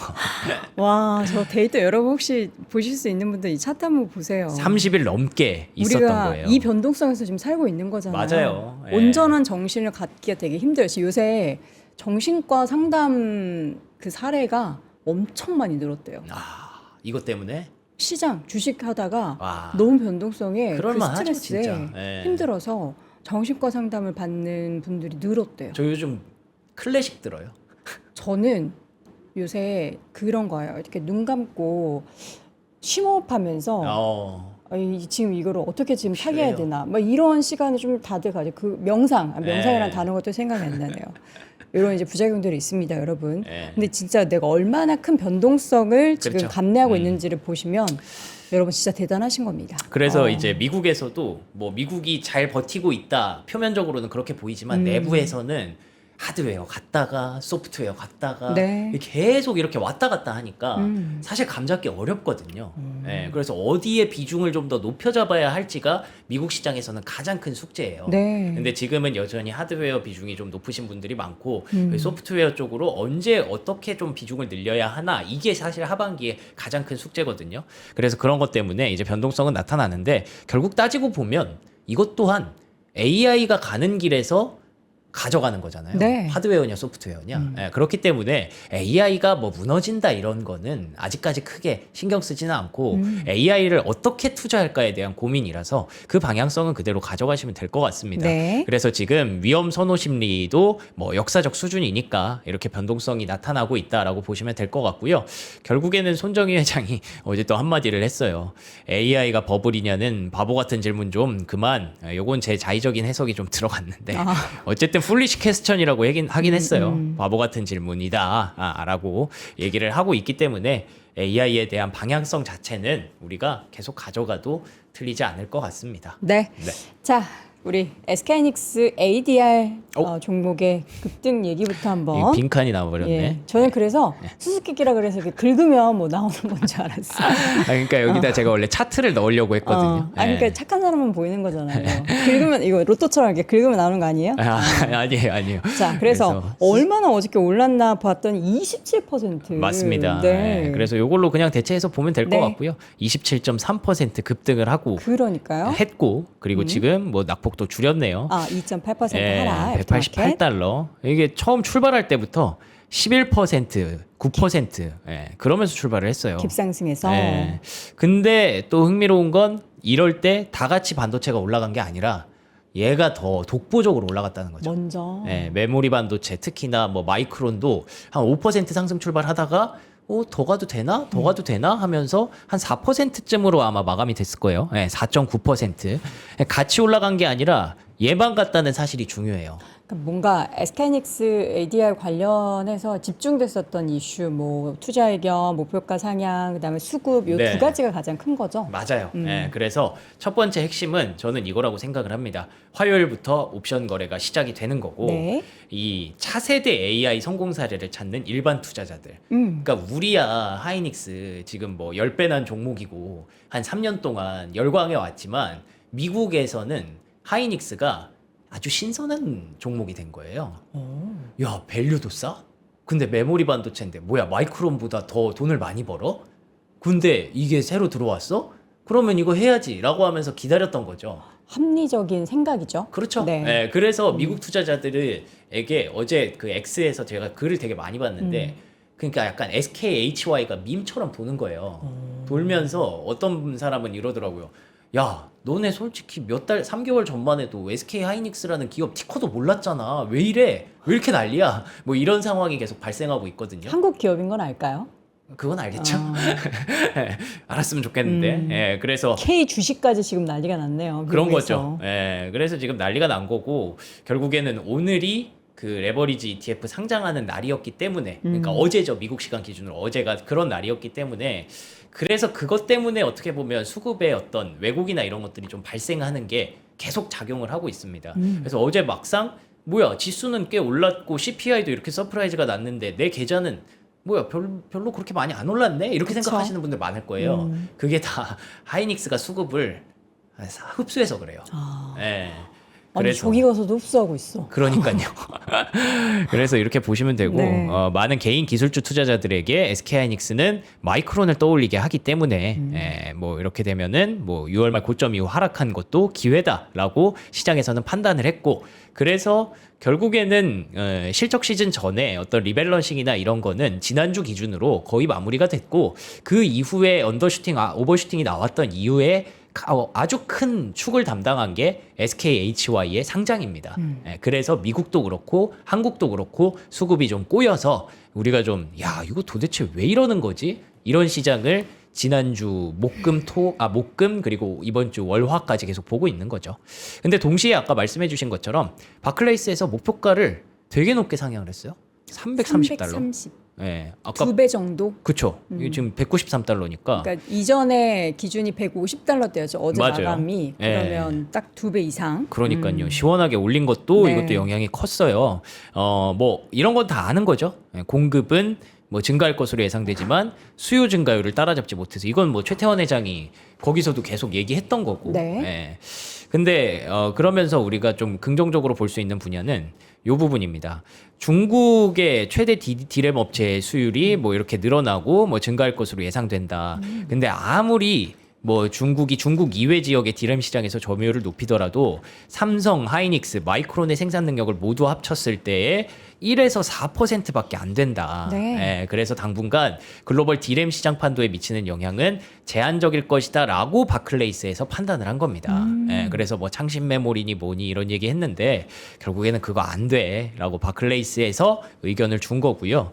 와, 저 데이터 여러분 혹시 보실 수 있는 분들 이 차트 한번 보세요. 30일 넘게 있었던 우리가 거예요. 이 변동성에서 지금 살고 있는 거잖아요. 맞아요. 예. 온전한 정신을 갖기가 되게 힘들어요. 지금 요새 정신과 상담 그 사례가 엄청 많이 늘었대요. 이것 때문에 시장 주식 하다가 와. 너무 변동성에 그 그럴만하죠, 스트레스에 진짜. 예. 힘들어서 정신과 상담을 받는 분들이 늘었대요. 저 요즘 클래식 들어요. 저는 요새 그런 거예요. 이렇게 눈 감고 심호흡하면서 지금 이거를 어떻게 지금 타개해야 그래요. 되나 뭐 이런 시간을 좀 다들 가져. 그 명상이라는 네. 단어가 또 생각이 안 나네요. 이런 이제 부작용들이 있습니다, 여러분. 네. 근데 진짜 내가 얼마나 큰 변동성을 지금 그렇죠. 감내하고 있는지를 보시면 여러분 진짜 대단하신 겁니다. 그래서 이제 미국에서도 뭐 미국이 잘 버티고 있다 표면적으로는 그렇게 보이지만 내부에서는 하드웨어 갔다가 소프트웨어 갔다가 네. 계속 이렇게 왔다 갔다 하니까 사실 감잡기 어렵거든요. 그래서 어디에 비중을 좀 더 높여 잡아야 할지가 미국 시장에서는 가장 큰 숙제예요. 네. 근데 지금은 여전히 하드웨어 비중이 좀 높으신 분들이 많고 소프트웨어 쪽으로 언제 어떻게 좀 비중을 늘려야 하나 이게 사실 하반기에 가장 큰 숙제거든요. 그래서 그런 것 때문에 이제 변동성은 나타나는데 결국 따지고 보면 이것 또한 AI가 가는 길에서 가져가는 거잖아요. 네. 하드웨어냐 소프트웨어냐. 그렇기 때문에 AI가 뭐 무너진다 이런 거는 아직까지 크게 신경 쓰지는 않고 AI를 어떻게 투자할까에 대한 고민이라서 그 방향성은 그대로 가져가시면 될 것 같습니다. 네. 그래서 지금 위험 선호 심리도 뭐 역사적 수준이니까 이렇게 변동성이 나타나고 있다라고 보시면 될 것 같고요. 결국에는 손정희 회장이 어제 또 한마디를 했어요. AI가 버블이냐는 바보 같은 질문 좀 그만. 요건 제 자의적인 해석이 좀 들어갔는데 어쨌든 풀리시 퀘스천이라고 하긴 했어요. 바보 같은 질문이다 라고 얘기를 하고 있기 때문에 AI에 대한 방향성 자체는 우리가 계속 가져가도 틀리지 않을 것 같습니다. 네. 네. 자, 우리 SK하이닉스 ADR 종목의 급등 얘기부터 한번. 이 빈칸이 나와버렸네. 예, 저는 그래서 수수께끼라 그래서 이렇게 긁으면 뭐 나오는 건 줄 알았어요. 그러니까 여기다 제가 원래 차트를 넣으려고 했거든요. 그러니까 착한 사람만 보이는 거잖아요. 긁으면 이거 로또처럼 이렇게 긁으면 나오는 거 아니에요? 아니에요. 자, 그래서 얼마나 어저께 올랐나 봤더니 27%. 맞습니다. 네. 그래서 이걸로 그냥 대체해서 보면 될 것 네. 같고요. 27.3% 급등을 하고 그러니까요. 했고 그리고 지금 뭐 낙폭 대폭도 줄였네요. 2.8% 예, 하락. 애프터마켓. $188. 이게 처음 출발할 때부터 11%, 9% 그러면서 출발을 했어요. 급상승해서. 예. 근데 또 흥미로운 건 이럴 때 다 같이 반도체가 올라간 게 아니라 얘가 더 독보적으로 올라갔다는 거죠. 먼저. 예, 메모리 반도체 특히나 뭐 마이크론도 한 5% 상승 출발하다가 더 가도 되나? 더 가도 되나? 하면서 한 4%쯤으로 아마 마감이 됐을 거예요. 4.9%. 같이 올라간 게 아니라 얘만 같다는 사실이 중요해요. 그러니까 뭔가 SK하이닉스 ADR 관련해서 집중됐었던 이슈, 뭐 투자 의견, 목표가 상향, 그다음에 수급 요 네. 두 가지가 가장 큰 거죠. 맞아요. 그래서 첫 번째 핵심은 저는 이거라고 생각을 합니다. 화요일부터 옵션 거래가 시작이 되는 거고 네. 이 차세대 AI 성공 사례를 찾는 일반 투자자들. 그러니까 우리야 하이닉스 지금 뭐 10배 난 종목이고 한 3년 동안 열광해 왔지만 미국에서는 하이닉스가 아주 신선한 종목이 된 거예요. 야, 밸류도 싸? 근데 메모리 반도체인데 뭐야 마이크론보다 더 돈을 많이 벌어? 근데 이게 새로 들어왔어? 그러면 이거 해야지라고 하면서 기다렸던 거죠. 합리적인 생각이죠. 그렇죠. 네. 예, 그래서 미국 투자자들에게 어제 그 X에서 제가 글을 되게 많이 봤는데 그러니까 약간 SKHY가 밈처럼 도는 거예요. 돌면서 어떤 사람은 이러더라고요. 야, 너네 솔직히 3개월 전만 해도 SK 하이닉스라는 기업 티커도 몰랐잖아. 왜 이래? 왜 이렇게 난리야? 뭐 이런 상황이 계속 발생하고 있거든요. 한국 기업인 건 알까요? 그건 알겠죠. 알았으면 좋겠는데. 예, 그래서 K 주식까지 지금 난리가 났네요. 그런 미국에서. 거죠. 예, 그래서 지금 난리가 난 거고 결국에는 오늘이 그 레버리지 ETF 상장하는 날이었기 때문에 그러니까 어제죠. 미국 시간 기준으로 어제가 그런 날이었기 때문에 그래서 그것 때문에 어떻게 보면 수급의 어떤 왜곡이나 이런 것들이 좀 발생하는 게 계속 작용을 하고 있습니다. 그래서 어제 막상 뭐야 지수는 꽤 올랐고 CPI도 이렇게 서프라이즈가 났는데 내 계좌는 뭐야 별로 그렇게 많이 안 올랐네 이렇게 그쵸. 생각하시는 분들 많을 거예요. 그게 다 하이닉스가 수급을 흡수해서 그래요. 예. 아니 저기 가서도 흡수하고 있어. 그러니까요. 그래서 이렇게 보시면 되고 네. 많은 개인 기술주 투자자들에게 SK하이닉스는 마이크론을 떠올리게 하기 때문에 뭐 이렇게 되면은 뭐 6월 말 고점 이후 하락한 것도 기회다라고 시장에서는 판단을 했고 그래서 결국에는 실적 시즌 전에 어떤 리밸런싱이나 이런 거는 지난주 기준으로 거의 마무리가 됐고 그 이후에 언더슈팅, 오버슈팅이 나왔던 이후에 아주 큰 축을 담당한 게 SKHY의 상장입니다. 그래서 미국도 그렇고 한국도 그렇고 수급이 좀 꼬여서 우리가 좀 야 이거 도대체 왜 이러는 거지? 이런 시장을 지난주 목금 그리고 이번 주 월화까지 계속 보고 있는 거죠. 근데 동시에 아까 말씀해주신 것처럼 바클레이스에서 목표가를 되게 높게 상향을 했어요. 330달러. 330. 예, 아까 2배 정도? 그쵸. 이게 지금 193달러니까. 그러니까 이전에 기준이 150달러대였죠. 어제 맞아요. 마감이. 예. 그러면 딱 2배 이상. 그러니까요. 시원하게 올린 것도 네. 이것도 영향이 컸어요. 뭐 이런 건 다 아는 거죠. 공급은 뭐 증가할 것으로 예상되지만 수요 증가율을 따라잡지 못해서 이건 뭐 최태원 회장이 거기서도 계속 얘기했던 거고. 네. 예. 근데 그러면서 우리가 좀 긍정적으로 볼 수 있는 분야는 요 부분입니다. 중국의 최대 디램 업체의 수율이 뭐 이렇게 늘어나고 뭐 증가할 것으로 예상된다. 근데 아무리 뭐 중국 이외 지역의 디램 시장에서 점유율을 높이더라도 삼성, 하이닉스, 마이크론의 생산 능력을 모두 합쳤을 때에 1에서 4%밖에 안 된다. 네. 예, 그래서 당분간 글로벌 디램 시장 판도에 미치는 영향은 제한적일 것이다라고 바클레이스에서 판단을 한 겁니다. 예, 그래서 뭐 창신 메모리니 뭐니 이런 얘기 했는데 결국에는 그거 안 돼라고 바클레이스에서 의견을 준 거고요.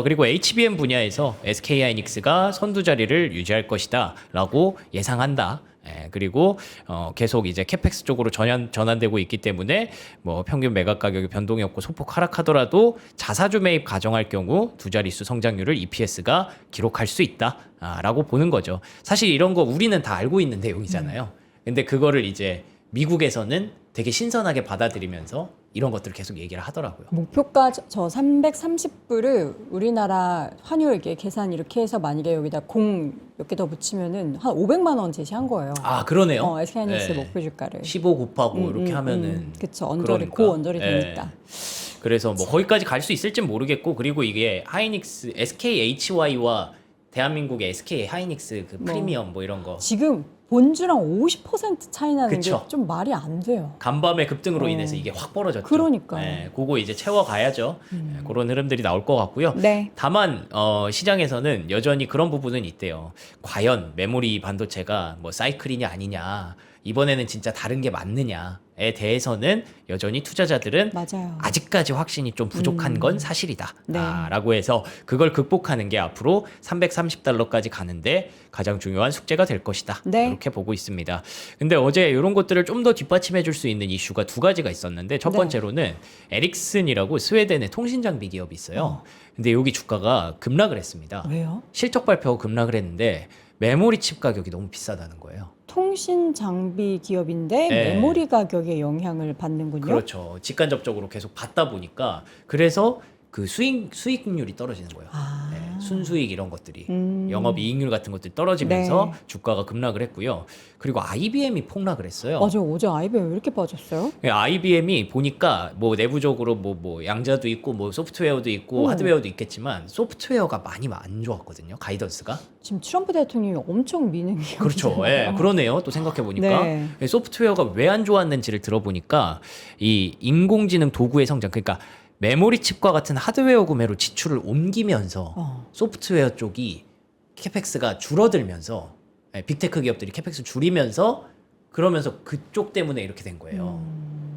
그리고 HBM 분야에서 SK하이닉스가 선두 자리를 유지할 것이다라고 예상한다. 예, 그리고 계속 이제 캐펙스 쪽으로 전환되고 있기 때문에 뭐 평균 매각 가격이 변동이 없고 소폭 하락하더라도 자사주 매입 가정할 경우 두 자릿수 성장률을 EPS가 기록할 수 있다라고 보는 거죠. 사실 이런 거 우리는 다 알고 있는 내용이잖아요. 근데 그거를 이제 미국에서는 되게 신선하게 받아들이면서 이런 것들을 계속 얘기를 하더라고요. 목표가 저 330불을 우리나라 환율 이게 계산 이렇게 해서 만약에 여기다 공 몇 개 더 붙이면은 한 500만 원 제시한 거예요. 아, 그러네요. SK하이닉스 네. 목표 주가를. 15 곱하고 이렇게 하면은 그쵸. 언저리 그러니까. 고 언저리 예. 되니까. 그래서 뭐 거기까지 갈 수 있을진 모르겠고 그리고 이게 하이닉스 SKHY와 대한민국의 SK 하이닉스 그 프리미엄 뭐 이런 거 지금 본주랑 50% 차이 나는 게 그쵸. 좀 말이 안 돼요. 간밤의 급등으로 인해서 이게 확 벌어졌죠. 그러니까요. 예, 그거 이제 채워가야죠. 예, 그런 흐름들이 나올 것 같고요. 네. 다만 시장에서는 여전히 그런 부분은 있대요. 과연 메모리 반도체가 뭐 사이클이냐 아니냐, 이번에는 진짜 다른 게 맞느냐에 대해서는 여전히 투자자들은 맞아요. 아직까지 확신이 좀 부족한 건 사실이다. 네. 라고 해서 그걸 극복하는 게 앞으로 $330까지 가는데 가장 중요한 숙제가 될 것이다. 네. 이렇게 보고 있습니다. 근데 어제 이런 것들을 좀 더 뒷받침해 줄 수 있는 이슈가 두 가지가 있었는데 첫 네. 번째로는 에릭슨이라고 스웨덴의 통신 장비 기업이 있어요. 근데 여기 주가가 급락을 했습니다. 왜요? 실적 발표하고 급락을 했는데 메모리 칩 가격이 너무 비싸다는 거예요. 통신 장비 기업인데 네. 메모리 가격에 영향을 받는군요. 그렇죠. 직간접적으로 계속 받다 보니까 그래서 그 수익률이 떨어지는 거예요. 아. 네, 순수익 이런 것들이 음. 영업이익률 같은 것들이 떨어지면서 네. 주가가 급락을 했고요. 그리고 IBM이 폭락을 했어요. 맞아, 어제 IBM 왜 이렇게 빠졌어요? IBM이 보니까 뭐 내부적으로 뭐 양자도 있고 뭐 소프트웨어도 있고 오. 하드웨어도 있겠지만 소프트웨어가 많이 안 좋았거든요. 가이던스가. 지금 트럼프 대통령이 엄청 미는 게 그렇죠. 예, 그러네요. 또 생각해 보니까 네. 소프트웨어가 왜 안 좋았는지를 들어보니까 이 인공지능 도구의 성장, 그러니까 메모리 칩과 같은 하드웨어 구매로 지출을 옮기면서 소프트웨어 쪽이 캐펙스가 줄어들면서 빅테크 기업들이 캐펙스 줄이면서 그러면서 그쪽 때문에 이렇게 된 거예요.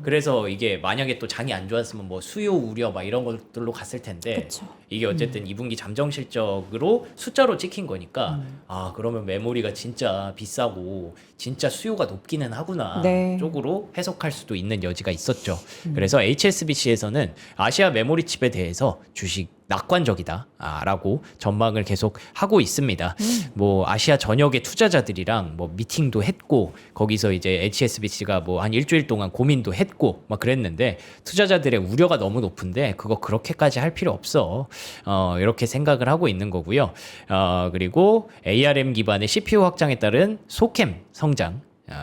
그래서 이게 만약에 또 장이 안 좋았으면 뭐 수요 우려 막 이런 것들로 갔을 텐데 그쵸. 이게 어쨌든 2분기 잠정 실적으로 숫자로 찍힌 거니까 아 그러면 메모리가 진짜 비싸고 진짜 수요가 높기는 하구나 네. 쪽으로 해석할 수도 있는 여지가 있었죠. 그래서 HSBC에서는 아시아 메모리 칩에 대해서 주식 낙관적이다 라고 전망을 계속 하고 있습니다. 뭐 아시아 전역의 투자자들이랑 뭐 미팅도 했고 거기서 이제 HSBC가 뭐 한 일주일 동안 고민도 했고 막 그랬는데 투자자들의 우려가 너무 높은데 그거 그렇게까지 할 필요 없어. 이렇게 생각을 하고 있는 거고요. 그리고 ARM 기반의 CPU 확장에 따른 소캠 성장,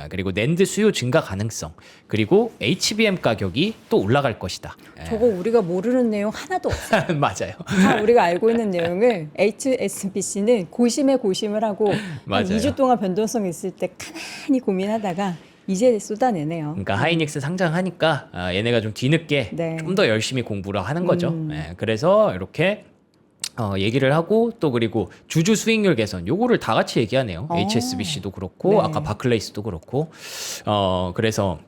그리고 낸드 수요 증가 가능성, 그리고 HBM 가격이 또 올라갈 것이다. 저거 우리가 모르는 내용 하나도 없어요. 맞아요. 다 우리가 알고 있는 내용을 HSBC는 고심에 고심을 하고 한 맞아요. 2주 동안 변동성 있을 때 가만히 고민하다가 이제 쏟아내네요. 그러니까 하이닉스 상장하니까 얘네가 좀 뒤늦게 네. 좀 더 열심히 공부를 하는 거죠. 그래서 이렇게 얘기를 하고 또 그리고 주주 수익률 개선 요거를 다 같이 얘기하네요. HSBC도 그렇고 네. 아까 바클레이스도 그렇고 그래서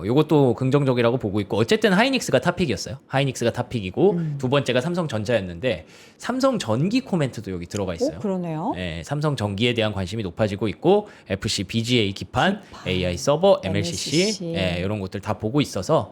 요것도 긍정적이라고 보고 있고 어쨌든 하이닉스가 탑픽이었어요. 하이닉스가 탑픽이고 두 번째가 삼성전자였는데 삼성전기 코멘트도 여기 들어가 있어요. 그러네요. 네, 삼성전기에 대한 관심이 높아지고 있고 FC, BGA 기판, AI 서버, MLCC 이런 것들 다 보고 있어서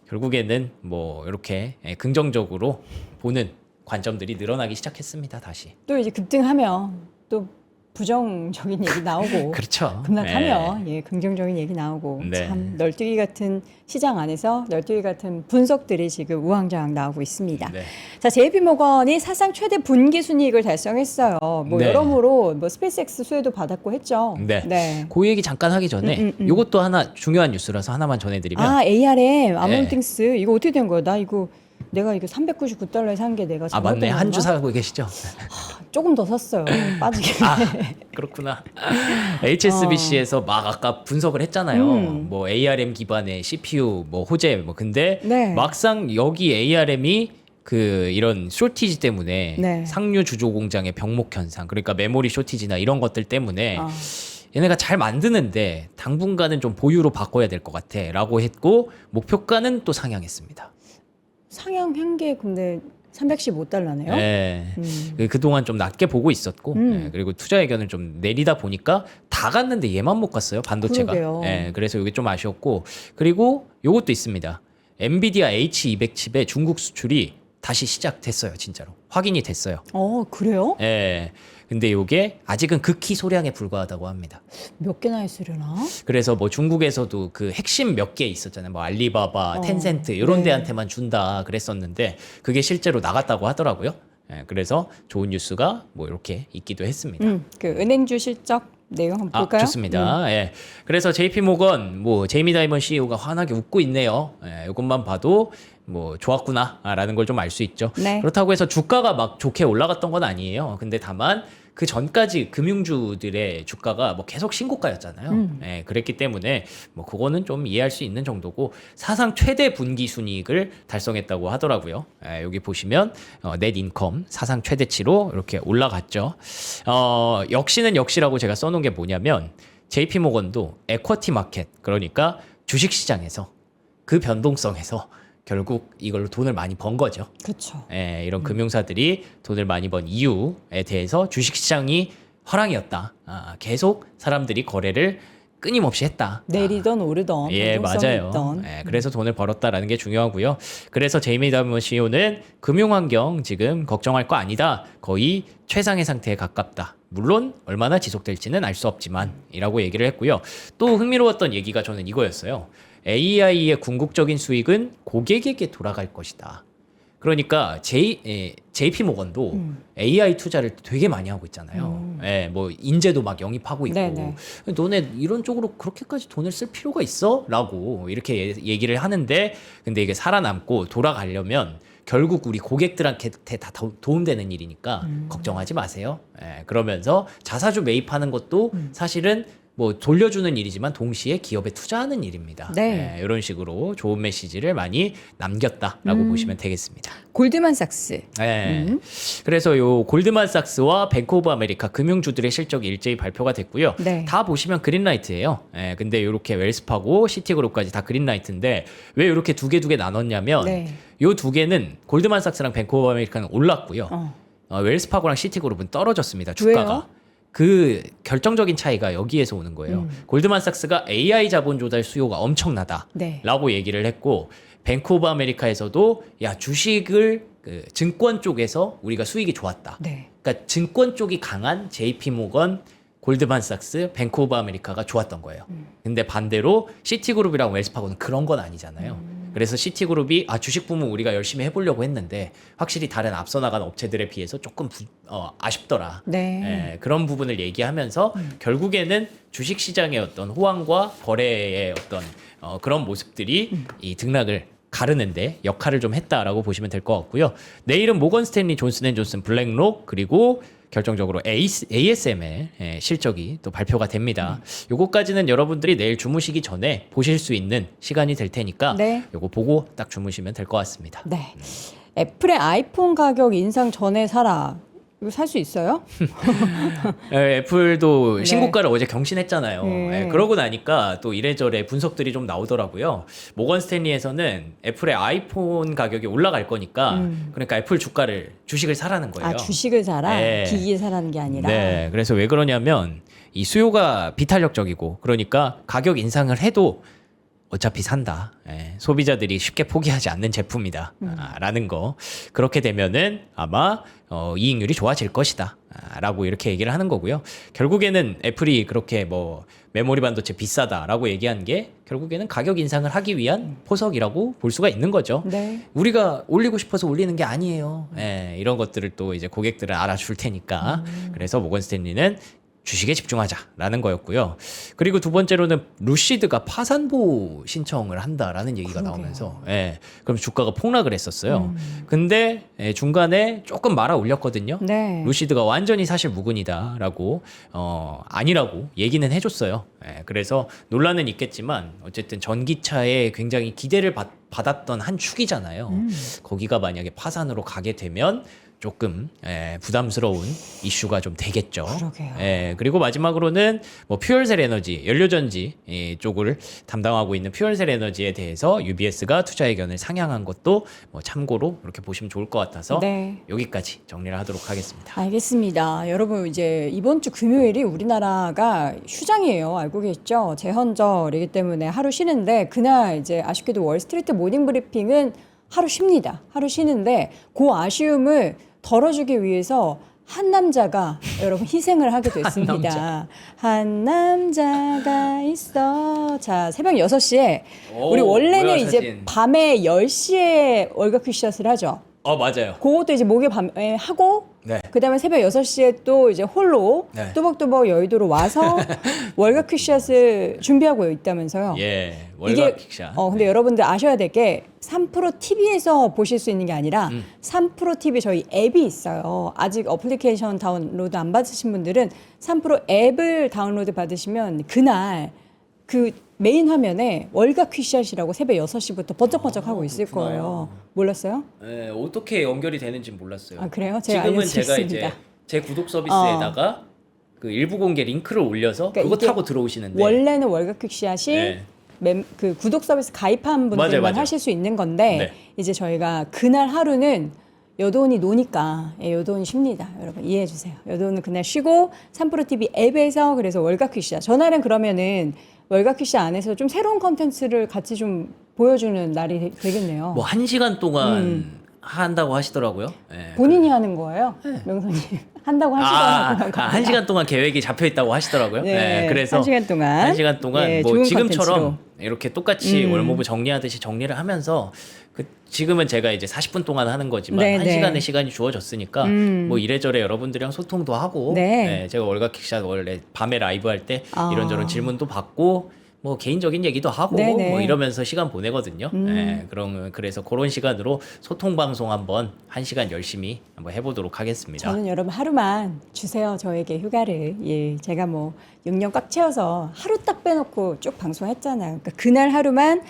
결국에는 뭐 이렇게 긍정적으로 보는 관점들이 늘어나기 시작했습니다. 다시. 또 이제 급등하면 또 부정적인 얘기 나오고 그렇죠. 급락하면 예, 긍정적인 얘기 나오고 네. 참 널뛰기 같은 시장 안에서 널뛰기 같은 분석들이 지금 우왕좌왕 나오고 있습니다. 네. 자, JP모건이 사상 최대 분기 순이익을 달성했어요. 뭐 네. 여러모로 뭐 스페이스X 수혜도 받았고 했죠. 네. 그 얘기 잠깐 하기 전에 이것도 하나 중요한 뉴스라서 하나만 전해드리면 아, ARM 네. 아몬팅스 이거 어떻게 된 거야? 나 이거 내가 이거 399달러에 산 게 내가 맞네. 한 주 사고 계시죠? 조금 더 샀어요. 빠지게. 그렇구나. HSBC에서 막 아까 분석을 했잖아요. 뭐 ARM 기반의 CPU, 뭐 호재, 뭐 근데 네. 막상 여기 ARM이 그 이런 쇼티지 때문에 네. 상류 주조 공장의 병목 현상, 그러니까 메모리 쇼티지나 이런 것들 때문에 아. 얘네가 잘 만드는데 당분간은 좀 보유로 바꿔야 될 것 같아라고 했고 목표가는 또 상향했습니다. 상향한 게 근데 315달러네요. 네. 그동안 좀 낮게 보고 있었고 네, 그리고 투자 의견을 좀 내리다 보니까 다 갔는데 얘만 못 갔어요. 반도체가. 그러게요. 네, 그래서 이게 좀 아쉬웠고 그리고 요것도 있습니다. 엔비디아 H200 칩의 중국 수출이 다시 시작됐어요. 진짜로. 확인이 됐어요. 그래요? 예. 근데 요게 아직은 극히 소량에 불과하다고 합니다. 몇 개나 했으려나? 그래서 뭐 중국에서도 그 핵심 몇 개 있었잖아요. 뭐 알리바바, 텐센트 이런 네. 데한테만 준다 그랬었는데 그게 실제로 나갔다고 하더라고요. 예, 그래서 좋은 뉴스가 뭐 이렇게 있기도 했습니다. 그 은행주 실적 내용 한번 볼까요? 좋습니다. 예. 그래서 JP 모건 뭐 제이미 다이먼 CEO가 환하게 웃고 있네요. 예, 이것만 봐도 뭐 좋았구나라는 걸 좀 알 수 있죠. 네. 그렇다고 해서 주가가 막 좋게 올라갔던 건 아니에요. 근데 다만 그 전까지 금융주들의 주가가 뭐 계속 신고가였잖아요. 예, 그랬기 때문에 뭐 그거는 좀 이해할 수 있는 정도고 사상 최대 분기 순이익을 달성했다고 하더라고요. 예, 여기 보시면 넷 인컴 사상 최대치로 이렇게 올라갔죠. 역시는 역시라고 제가 써놓은 게 뭐냐면 JP 모건도 에쿼티 마켓 그러니까 주식 시장에서 그 변동성에서 결국 이걸로 돈을 많이 번 거죠. 그렇죠. 예, 이런 금융사들이 돈을 많이 번 이유에 대해서 주식시장이 화랑이었다. 계속 사람들이 거래를 끊임없이 했다. 내리던 오르던 예, 변동성이 맞아요. 있던. 예, 그래서 돈을 벌었다라는 게 중요하고요. 그래서 제이미 다먼 CEO는 금융환경 지금 걱정할 거 아니다. 거의 최상의 상태에 가깝다. 물론 얼마나 지속될지는 알 수 없지만 이라고 얘기를 했고요. 또 흥미로웠던 얘기가 저는 이거였어요. AI의 궁극적인 수익은 고객에게 돌아갈 것이다. 그러니까 JP 모건도 AI 투자를 되게 많이 하고 있잖아요. 예, 뭐 인재도 막 영입하고 있고. 네네. 너네 이런 쪽으로 그렇게까지 돈을 쓸 필요가 있어? 라고 이렇게 얘기를 하는데 근데 이게 살아남고 돌아가려면 결국 우리 고객들한테 다 도움되는 일이니까 걱정하지 마세요. 예, 그러면서 자사주 매입하는 것도 사실은 뭐 돌려주는 일이지만 동시에 기업에 투자하는 일입니다. 네. 예, 이런 식으로 좋은 메시지를 많이 남겼다라고 보시면 되겠습니다. 골드만삭스. 예. 그래서 요 골드만삭스와 뱅크 오브 아메리카 금융주들의 실적이 일제히 발표가 됐고요. 네. 다 보시면 그린라이트예요. 예, 근데 이렇게 웰스파고, 시티그룹까지 다 그린라이트인데 왜 이렇게 두 개 나눴냐면 네. 요 두 개는 골드만삭스랑 뱅크 오브 아메리카는 올랐고요. 웰스파고랑 시티그룹은 떨어졌습니다. 주가가. 왜요? 그 결정적인 차이가 여기에서 오는 거예요. 골드만삭스가 AI 자본 조달 수요가 엄청나다라고 네. 얘기를 했고 뱅크 오브 아메리카에서도 야 주식을 그 증권 쪽에서 우리가 수익이 좋았다. 네. 그러니까 증권 쪽이 강한 JP 모건, 골드만삭스, 뱅크 오브 아메리카가 좋았던 거예요. 근데 반대로 시티그룹이랑 웰스파고는 그런 건 아니잖아요. 그래서 시티그룹이 주식 부문 우리가 열심히 해보려고 했는데 확실히 다른 앞서 나간 업체들에 비해서 조금 아쉽더라. 네. 예, 그런 부분을 얘기하면서 결국에는 주식 시장의 어떤 호황과 거래의 어떤 그런 모습들이 이 등락을 가르는데 역할을 좀 했다라고 보시면 될 것 같고요. 내일은 모건 스탠리, 존슨앤존슨, 블랙록 그리고 결정적으로 ASM의 실적이 또 발표가 됩니다. 요거까지는 여러분들이 내일 주무시기 전에 보실 수 있는 시간이 될 테니까 네. 요거 보고 딱 주무시면 될 것 같습니다. 네. 애플의 아이폰 가격 인상 전에 사라. 이거 살 수 있어요? 애플도 네. 신고가를 어제 경신했잖아요. 네. 그러고 나니까 또 이래저래 분석들이 좀 나오더라고요. 모건 스탠리에서는 애플의 아이폰 가격이 올라갈 거니까 그러니까 애플 주식을 사라는 거예요. 주식을 사라? 네. 기기 사라는 게 아니라? 네, 그래서 왜 그러냐면 이 수요가 비탄력적이고 그러니까 가격 인상을 해도 어차피 산다. 소비자들이 쉽게 포기하지 않는 제품이다. 라는 거. 그렇게 되면은 아마 이익률이 좋아질 것이다. 라고 이렇게 얘기를 하는 거고요. 결국에는 애플이 그렇게 뭐 메모리 반도체 비싸다라고 얘기한 게 결국에는 가격 인상을 하기 위한 포석이라고 볼 수가 있는 거죠. 네. 우리가 올리고 싶어서 올리는 게 아니에요. 이런 것들을 또 이제 고객들은 알아줄 테니까. 그래서 모건 스탠리는 주식에 집중하자라는 거였고요. 그리고 두 번째로는 루시드가 파산보호 신청을 한다라는 얘기가 그러게요. 나오면서 그럼 주가가 폭락을 했었어요. 근데 중간에 조금 말아 올렸거든요. 네. 루시드가 완전히 사실 무근이다라고 아니라고 얘기는 해줬어요. 그래서 논란은 있겠지만 어쨌든 전기차에 굉장히 기대를 받았던 한 축이잖아요. 거기가 만약에 파산으로 가게 되면 조금 부담스러운 이슈가 좀 되겠죠. 그러게요. 그리고 마지막으로는 뭐 퓨얼셀 에너지, 연료전지 쪽을 담당하고 있는 퓨얼셀 에너지에 대해서 UBS가 투자 의견을 상향한 것도 뭐 참고로 이렇게 보시면 좋을 것 같아서 네. 여기까지 정리를 하도록 하겠습니다. 알겠습니다. 여러분 이제 이번 주 금요일이 우리나라가 휴장이에요. 알고 계시죠? 제헌절이기 때문에 하루 쉬는데 그날 이제 아쉽게도 월스트리트 모닝 브리핑은 하루 쉽니다. 하루 쉬는데 그 아쉬움을 덜어주기 위해서 한 남자가 여러분 희생을 하게 됐습니다. 한 남자가 있어. 자, 새벽 6시에 우리 원래는 뭐야, 이제 사진. 밤에 10시에 월간 퀴샷을 하죠. 맞아요. 그것도 이제 목요일 밤에 하고 네. 그다음에 새벽 6시에 또 이제 홀로 네. 또박또박 여의도로 와서 월가 퀵샷을 준비하고 있다면서요. 예, 월가 퀵샷. 근데 여러분들 아셔야 될 게 3프로 TV에서 보실 수 있는 게 아니라 3프로 TV 저희 앱이 있어요. 아직 어플리케이션 다운로드 안 받으신 분들은 3프로 앱을 다운로드 받으시면 그날 그 메인 화면에 월가 퀵샷이라고 새벽 6시부터 번쩍번쩍 하고 있을 그렇구나. 거예요. 몰랐어요? 예, 어떻게 연결이 되는지 몰랐어요. 아, 그래요? 제가 지금은 제가 알려드리겠습니다. 이제 제 구독 서비스에다가 그 일부 공개 링크를 올려서 그러니까 그거 이게 타고 들어오시는데 원래는 월가 퀵샷이 네. 그 구독 서비스 가입한 분들만 맞아요. 하실 수 있는 건데 네. 이제 저희가 그날 하루는 여돈이 노니까 여돈이 쉽니다. 여러분 이해해 주세요. 여돈은 그날 쉬고 3프로TV 앱에서 그래서 월가 퀵샷 전날은 그러면은 월가 퀵샷 안에서 좀 새로운 컨텐츠를 같이 좀 보여주는 날이 되겠네요. 뭐 1시간 동안 한다고 하시더라고요. 예. 본인이 하는 거예요, 명선님. 한다고 하시더라고요. 1시간 동안 계획이 잡혀 있다고 하시더라고요. 네, 예, 그래서 1시간 동안 1시간 동안 네, 뭐 좋은 지금처럼 컨텐츠로. 이렇게 똑같이 월모브 정리하듯이 정리를 하면서 지금은 제가 이제 40분 동안 하는 거지만 네, 1시간의 네. 시간이 주어졌으니까 뭐 이래저래 여러분들이랑 소통도 하고 네. 예, 제가 월가 킥샷 원래 밤에 라이브 할 때 아. 이런저런 질문도 받고 뭐 개인적인 얘기도 하고 네네. 뭐 이러면서 시간 보내거든요. 예, 그래서 그런 시간으로 소통 방송 한번 1시간 열심히 한번 해보도록 하겠습니다. 저는 여러분 하루만 주세요 저에게 휴가를. 예, 제가 뭐 6년 꽉 채워서 하루 딱 빼놓고 쭉 방송했잖아요. 그러니까 그날 하루만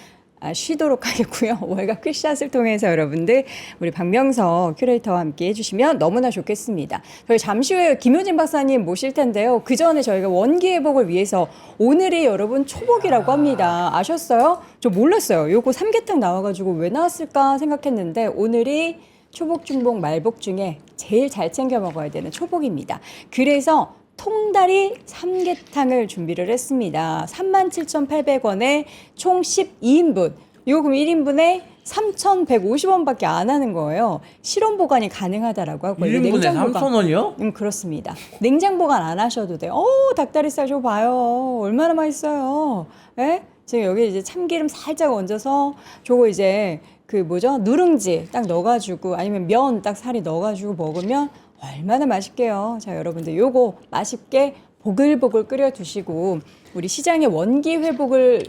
쉬도록 하겠고요. 월가 퀵샷을 통해서 여러분들 우리 박명석 큐레이터와 함께 해주시면 너무나 좋겠습니다. 저희 잠시 후에 김효진 박사님 모실 텐데요. 그 전에 저희가 원기 회복을 위해서 오늘이 여러분 초복이라고 합니다. 아셨어요? 저 몰랐어요. 요거 삼계탕 나와가지고 왜 나왔을까 생각했는데 오늘이 초복, 중복, 말복 중에 제일 잘 챙겨 먹어야 되는 초복입니다. 그래서 통다리 삼계탕을 준비를 했습니다. 37,800원에 총 12인분. 이거 그럼 1인분에 3,150원밖에 안 하는 거예요. 실온 보관이 가능하다라고 하고 1인분에 3,000원이요? 그렇습니다. 냉장 보관 안 하셔도 돼요. 닭다리살 좀 봐요. 얼마나 맛있어요. 예? 지금 여기 이제 참기름 살짝 얹어서 저거 이제 그 뭐죠? 누룽지 딱 넣어가지고 아니면 면 딱 살이 넣어가지고 먹으면 얼마나 맛있게요. 자, 여러분들 요거 맛있게 보글보글 끓여 두시고 우리 시장의 원기 회복을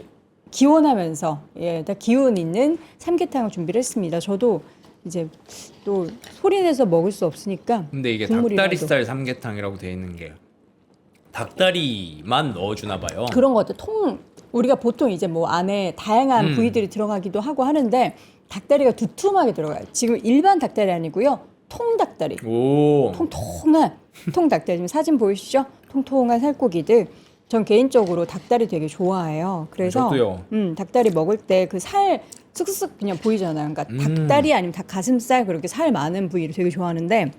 기원하면서 다 기운 있는 삼계탕을 준비를 했습니다. 저도 이제 또 소리내서 먹을 수 없으니까 근데 이게 국물이라도. 닭다리살 삼계탕이라고 돼 있는 게 닭다리만 넣어주나 봐요. 그런 것들 우리가 보통 이제 뭐 안에 다양한 부위들이 들어가기도 하고 하는데 닭다리가 두툼하게 들어가요. 지금 일반 닭다리 아니고요. 통닭다리. 오. 통통한 통닭다리. 지금 사진 보이시죠? 통통한 살코기들. 전 개인적으로 닭다리 되게 좋아해요. 그래서 저도요. 닭다리 먹을 때 그 살 쓱쓱 그냥 보이잖아요. 그러니까 닭다리 아니면 닭 가슴살 그렇게 살 많은 부위를 되게 좋아하는데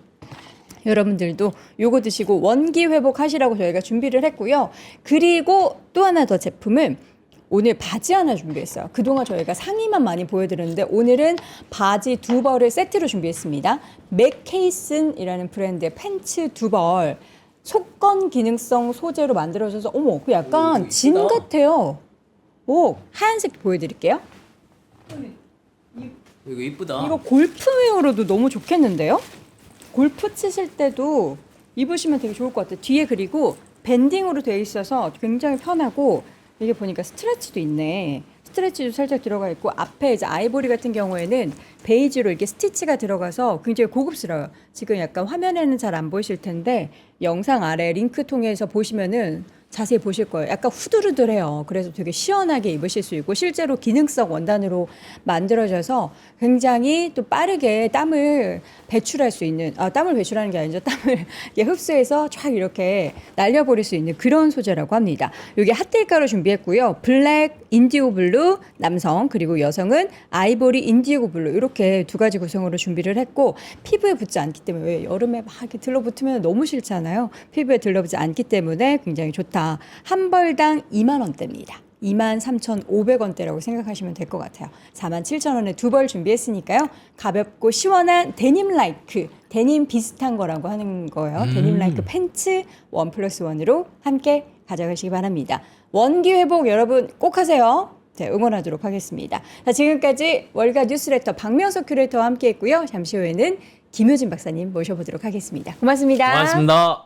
여러분들도 요거 드시고 원기 회복하시라고 저희가 준비를 했고요. 그리고 또 하나 더 제품을 오늘 바지 하나 준비했어요. 그동안 저희가 상의만 많이 보여드렸는데 오늘은 바지 2벌을 세트로 준비했습니다. 맥케이슨이라는 브랜드의 팬츠 2벌 속건 기능성 소재로 만들어져서 어머 그 약간 진 같아요. 오 하얀색 보여드릴게요. 이거 이쁘다. 이거 골프웨어로도 너무 좋겠는데요? 골프 치실 때도 입으시면 되게 좋을 것 같아요. 뒤에 그리고 밴딩으로 되어 있어서 굉장히 편하고 이게 보니까 스트레치도 있네. 스트레치도 살짝 들어가 있고 앞에 이제 아이보리 같은 경우에는 베이지로 이렇게 스티치가 들어가서 굉장히 고급스러워요. 지금 약간 화면에는 잘 안 보이실 텐데 영상 아래 링크 통해서 보시면은 자세히 보실 거예요. 약간 후들후들해요. 그래서 되게 시원하게 입으실 수 있고 실제로 기능성 원단으로 만들어져서 굉장히 또 빠르게 땀을 배출할 수 있는 땀을 배출하는 게 아니죠. 땀을 흡수해서 쫙 이렇게 날려버릴 수 있는 그런 소재라고 합니다. 여기 핫딜가로 준비했고요. 블랙, 인디고 블루 남성 그리고 여성은 아이보리, 인디고 블루 이렇게 두 가지 구성으로 준비를 했고 피부에 붙지 않기 때문에 왜 여름에 막 이렇게 들러붙으면 너무 싫잖아요. 피부에 들러붙지 않기 때문에 굉장히 좋다. 한 벌당 2만 원대입니다. 23,500원대라고 생각하시면 될 것 같아요. 47,000원에 두 벌 준비했으니까요. 가볍고 시원한 데님 라이크, 데님 비슷한 거라고 하는 거예요. 데님 라이크 팬츠 1+1으로 함께 가져가시기 바랍니다. 원기 회복 여러분 꼭 하세요. 네, 응원하도록 하겠습니다. 자, 지금까지 월가 뉴스레터 박명석 큐레이터와 함께 했고요. 잠시 후에는 김효진 박사님 모셔보도록 하겠습니다. 고맙습니다. 고맙습니다.